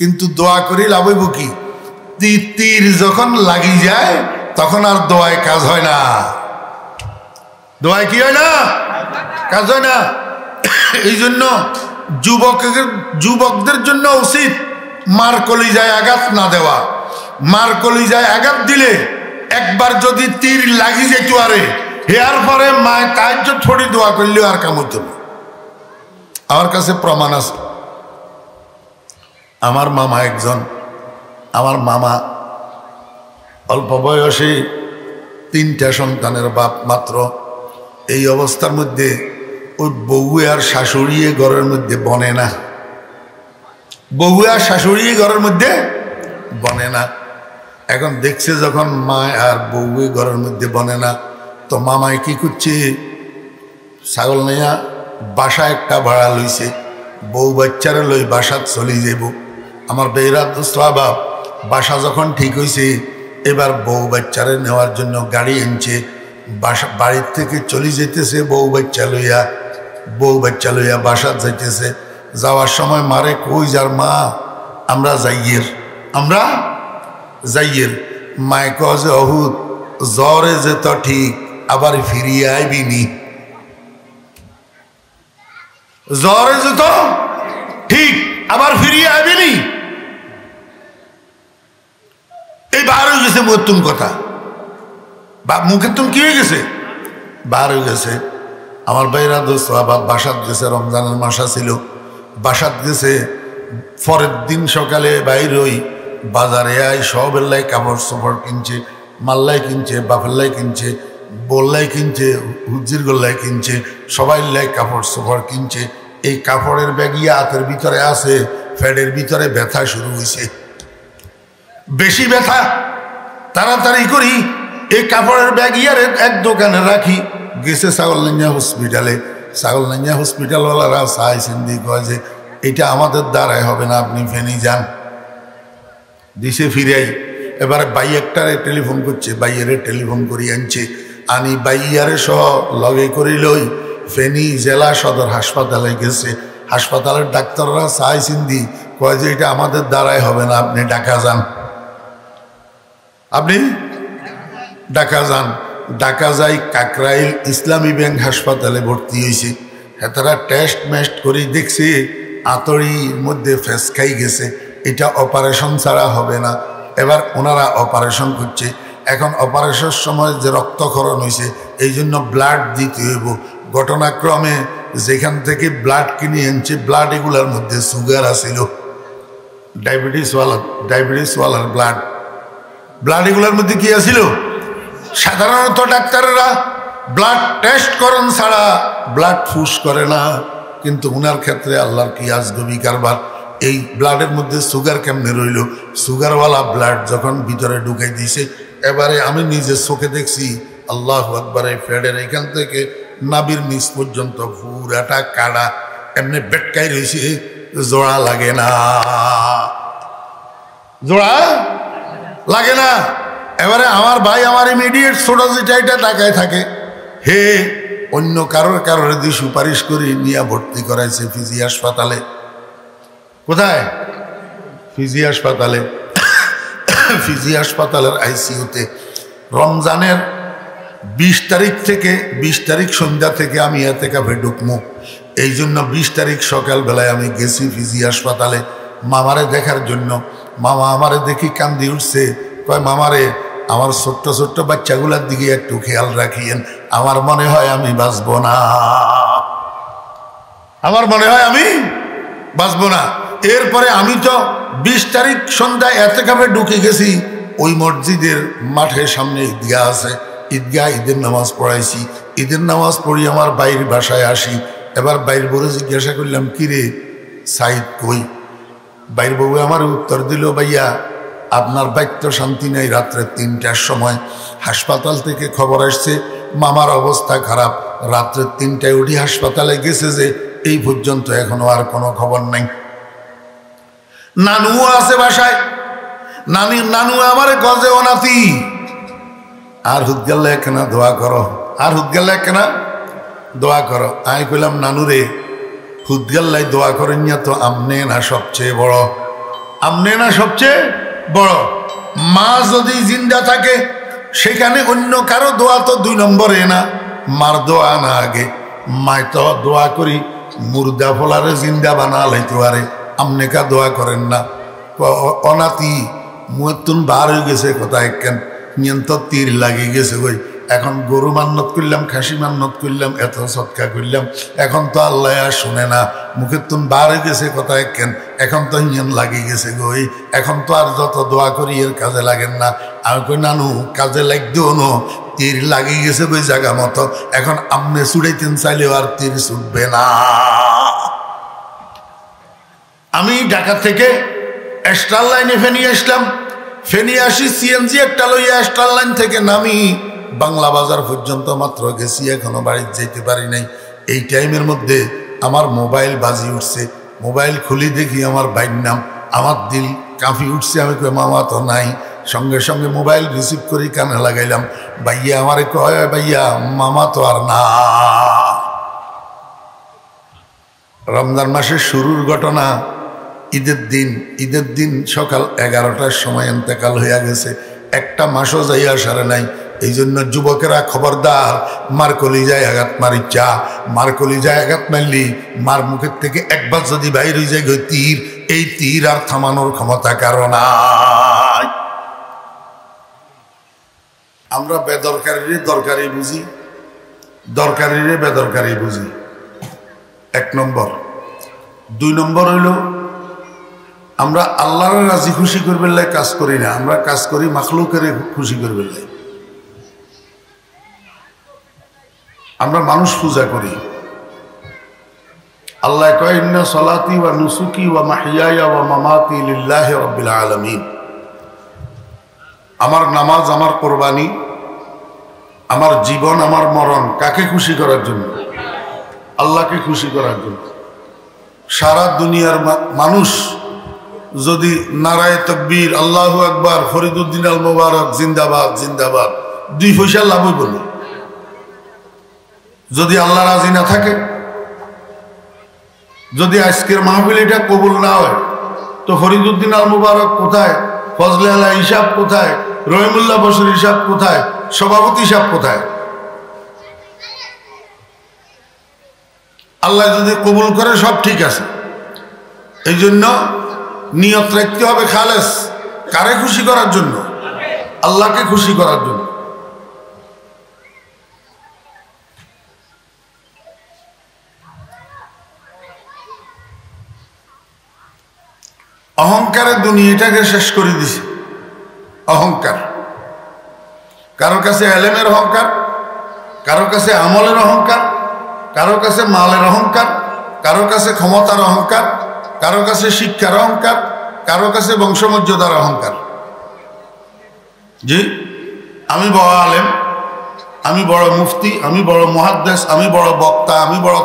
কিন্তু দোয়া করি লাভ হইব কি? তীর যখন লাগি যায় তখন আর দোয়ায় কাজ হয় না। দোয়ায় কি হয় না? কাজ হয় না। এই জন্য যুবকদের জন্য উচিত মার কলিজায় আঘাত না দেওয়া। মার কলিজায় আঘাত দিলে একবার যদি তীর লাগি যেত আরে হেয়ার পরে মায় তাহাজ্জুদ ছড়ি দোয়া করলেও আর কাম হতো না। আমার কাছে প্রমাণ আছে। আমার মামা একজন, আমার মামা অল্প বয়সে 3টা সন্তানের বাপ মাত্র। এই অবস্থার মধ্যে ওই বউ আর শাশুড়ি ঘরের মধ্যে বনে না। বউ আর শাশুড়ি ঘরের মধ্যে বনে না। এখন দেখছে যখন মা আর বউ ঘরের মধ্যে বনে না, তো মামায় কি করছে, ছাগল নেয়া বাসা একটা ভাড়া লইছে, বউ বাচ্চারা লই বাসাত চলি যাব। আমার বেহরাত স্বভাব, বাসা যখন ঠিক হয়েছে এবার বউ বাচ্চারে নেওয়ার জন্য গাড়ি আনছে। বাড়ির থেকে চলে যেতেছে বউ বাচ্চা লইয়া বাসাত যাইতেছে। যাওয়ার সময় মারে কই যার মা, আমরা যাইয়ের। মায় কয় যে অহুত জ্বরে যেত ঠিক, আবার ফিরিয়ে আইবিনি। জ্বরে যেত ঠিক, আবার ফিরিয়ে আইবিনি। এই বার হয়ে গেছে মতুন কথা, মুখে তুমি কি হয়ে গেছে, বার হয়ে গেছে। আমার ভাইরা দোস্ত আবার বাসাত গেছে, রমজানের মাসা ছিল, বাসাত গেছে। পরের দিন সকালে বাইর হই, বাজারে আয় সবের লাই কাপড় চোপড় কিনছে, মাল্লাই কিনছে, বাফেল্লাই কিনছে, বললাই কিনছে, হুজির গোল্লাই কিনছে, সবাই লাই কাপড় চোপড় কিনছে। এই কাপড়ের ব্যাগিয়া হাতের ভিতরে আছে, ফ্যাডের ভিতরে ব্যথা শুরু হয়েছে, বেশি ব্যথা। তাড়াতাড়ি করি এই কাপড়ের ব্যাগ ইয়ারে এক দোকানে রাখি। গেছে ছাগলনাইয়া হসপিটালে। ছাগলনাইয়া হসপিটালওয়ালারা চাইছেন দিয়ে কয় যে এটা আমাদের দ্বারাই হবে না, আপনি ফেনি যান। দিছে ফিরাই। এবারে বাইয়ারটারে টেলিফোন করছে, বাইয়ারে টেলিফোন করি আনছে, আনি বাইয়ারে সহ লগে করি লই ফেনী জেলা সদর হাসপাতালে গেছে। হাসপাতালের ডাক্তাররা চাইছেন দি কয় যে এটা আমাদের দ্বারাই হবে না, আপনি ঢাকা যান, আপনি ঢাকা যান। ঢাকা যাই কাকরাইল ইসলামী ব্যাংক হাসপাতালে ভর্তি হয়েছে। হেতারা টেস্ট মেস্ট করে দেখছে আতড়ির মধ্যে ফেস খাই গেছে, এটা অপারেশন ছাড়া হবে না। এবার ওনারা অপারেশন করছে। এখন অপারেশনের সময় যে রক্তক্ষরণ হয়েছে এই জন্য ব্লাড দিতে হইব। ঘটনাক্রমে যেখান থেকে ব্লাড কিনে আনছে, ব্লাড এগুলার মধ্যে সুগার আছিল, ডায়াবেটিসওয়ালার ব্লাড এগুলার মধ্যে কি আছিল। সাধারণত ডাক্তাররা ব্লাড টেস্ট করেন ছাড়া ব্লাড ফুস করে না, কিন্তু উনার ক্ষেত্রে আল্লাহর কি আজগবি কারবার। এই ব্লাডের মধ্যে সুগার কেমনে রইল, সুগারওয়ালা ব্লাড যখন ভিতরে ঢুকাই দিয়েছে, এবারে আমি নিজে চোখে দেখছি আল্লাহু আকবার, এই ফ্যাডের এখান থেকে নাবির নিচ পর্যন্ত পুরাটা কাড়া এমনি বেটকাই রয়েছে, জোড়া লাগে না, জোড়া লাগে না। এবারে আমার ভাই আমার ইমিডিয়েট ছোট যেটা টাকায় থাকে, হে অন্য কারোর দিয়ে সুপারিশ করে নিয়ে ভর্তি করাইছে ফিজি হাসপাতালে। কোথায়? ফিজি হাসপাতালে। ফিজি হাসপাতালের আইসিইউতে। রমজানের 20 তারিখ সন্ধ্যা থেকে আমি এতেকাফে ঢুকবো। এই জন্য 20 তারিখ সকালবেলায় আমি গেছি ফিজি হাসপাতালে মামারে দেখার জন্য। মামা আমারে দেখি কান্দি উঠছে, কয় মামারে আমার ছোট্ট ছোট্ট বাচ্চাগুলার দিকে একটু খেয়াল রাখিয়েন, আমার মনে হয় আমি বাঁচবো না, আমার মনে হয় আমি বাঁচবো না। এরপরে আমি তো 20 তারিখ সন্ধ্যায় এতেকাফে ঢুকে গেছি। ওই মসজিদের মাঠের সামনে ঈদগাহ আছে, ঈদের নামাজ পড়াইছি। ঈদের নামাজ পড়ি আমার বাইরের বাসায় আসি। এবার বাইর বউ জিজ্ঞাসা করলাম, কিরে সাইদ কই? বাইর বউ আমার উত্তর দিল, ভাইয়া আপনার বাইত্য শান্তি নেই। রাত্রে 3টার সময় হাসপাতাল থেকে খবর আসছে মামার অবস্থা খারাপ। রাত্রে 3টায় উঠি হাসপাতালে গেছে যে এই পর্যন্ত এখনো আর কোনো খবর নাই। নানুও আছে বাসায়, নানু আমারে গজে ও নাতি আর হুদগাল্লা একখানা দোয়া করো, আর হুদগাল্লা একখানা দোয়া করো। আমি কইলাম, নানুরে হুদগাল্লাই দোয়া করেন না তো আমনে না সবচেয়ে বড়, আমনে না সবচেয়ে বড়। মা যদি জিন্দা থাকে সেখানে অন্য কারো দোয়া তো 2 নম্বরে না, মার দোয়া না আগে। মায় তো দোয়া করি মুর্দা ফলারে জিন্দা বানা লাইতে পারে, আমনে কা দোয়া করেন না। অনাতি মুতুন বার হয়ে গেছে কোথায় কেন নিয়ন্ত তীর লাগিয়ে গেছে ওই। এখন গরু মান্নত করলাম, খাসি মান্নত করলাম, এত সৎকা করলাম, এখন তো আল্লাহ আর শুনে না। মুখের তুন বার হয়ে গেছে কোথায় কেন, এখন তো নিয়ন লাগিয়ে গেছে গই, এখন তো আর যত দোয়া করি এর কাজে লাগেন না। আমি কই নানু কাজে লাগতেও নো, তীর লাগিয়ে গেছে ওই জায়গা মতো, এখন আমনে ছুড়াইতেন চাইলেও আর তীর ছুটবে না। আমি ঢাকা থেকে স্টার লাইনে ফেনি আসলাম, ফেনি আসি সিএনজি একটা লইয়া স্টার লাইন থেকে নামি বাংলা বাজার পর্যন্ত মাত্র গেছি, এখনো বাড়িতে যেতে পারি নাই। এই টাইমের মধ্যে আমার মোবাইল বাজি উঠছে, মোবাইল খুলি দেখি আমার ভাইয়ের নাম, আমার দিল কাঁপি উঠছে। আমি কই মামা তো নাই, সঙ্গে সঙ্গে মোবাইল রিসিভ করি কানে লাগাইলাম, ভাইয়া আমারে কয় ভাইয়া মামা তো আর না। রমজান মাসের শুরুর ঘটনা, ঈদের দিন সকাল 11টার সময় ইন্তেকাল হইয়া গেছে, একটা মাসও যাইয়া সারে নাই। এই জন্য যুবকেরা খবরদার, মার কলিজায় আঘাত মারিচ্ছা, মার কলিজায় আঘাত মারলি মার মুখের থেকে একবার যদি বাইর হয়ে যায় তীর, এই তীর আর থামানোর ক্ষমতা কারো নাই। আমরা বেদরকারিরে দরকারি বুঝি, দরকারিরে বেদরকারি বুঝি, 1 নম্বর। 2 নম্বর হইল আমরা আল্লাহর রাজি খুশি করবেন লাই কাজ করি না, আমরা কাজ করি মাখলুকের খুশি করবেন লাই। আমরা মানুষ পূজা করি। আল্লাহ কয় ইন্না সলাতি ওয়া নুসুকি ওয়া মাহইয়ায়া ওয়া মামাতি লিল্লাহি রাব্বিল আলামিন। আমার নামাজ, আমার কোরবানি, আমার জীবন, আমার মরণ কাকে খুশি করার জন্য? আল্লাহকে খুশি করার জন্য। সারা দুনিয়ার মানুষ যদি নারায়ে তাকবীর, আল্লাহু আকবার, ফরিদুদ্দিন আল মোবারক জিন্দাবাদ জিন্দাবাদ 2 পয়সা লাভ হইব না। যদি আল্লাহ রাজি না থাকে, যদি আজকের মাহফিল এটা কবুল না হয়, তো ফরিদুদ্দিন আল মোবারক কোথায়, ফজলে আলা হিসাব কোথায়, রহিমুল্লাহ বশর হিসাব কোথায়, সভাপতি হিসাব কোথায়? আল্লাহ যদি কবুল করে সব ঠিক আছে। এই জন্য নিয়ত রাখতে হবে খালেস, কারে খুশি করার জন্য? আল্লাহকে খুশি করার জন্য। অহংকারে দুনিয়াটাকে শেষ করে দিছে। অহংকার, কারো কাছে এলেমের অহংকার, কারো কাছে আমলের অহংকার, কারো কাছে মালের অহংকার, কারো কাছে ক্ষমতার অহংকার, কারো কাছে শিক্ষার অহংকার, কারো কাছে বংশমর্যাদার অহংকার। জি, আমি বড় আলেম, আমি বড় মুফতি, আমি বড় মুহাদ্দিস, আমি বড় বক্তা, আমি বড়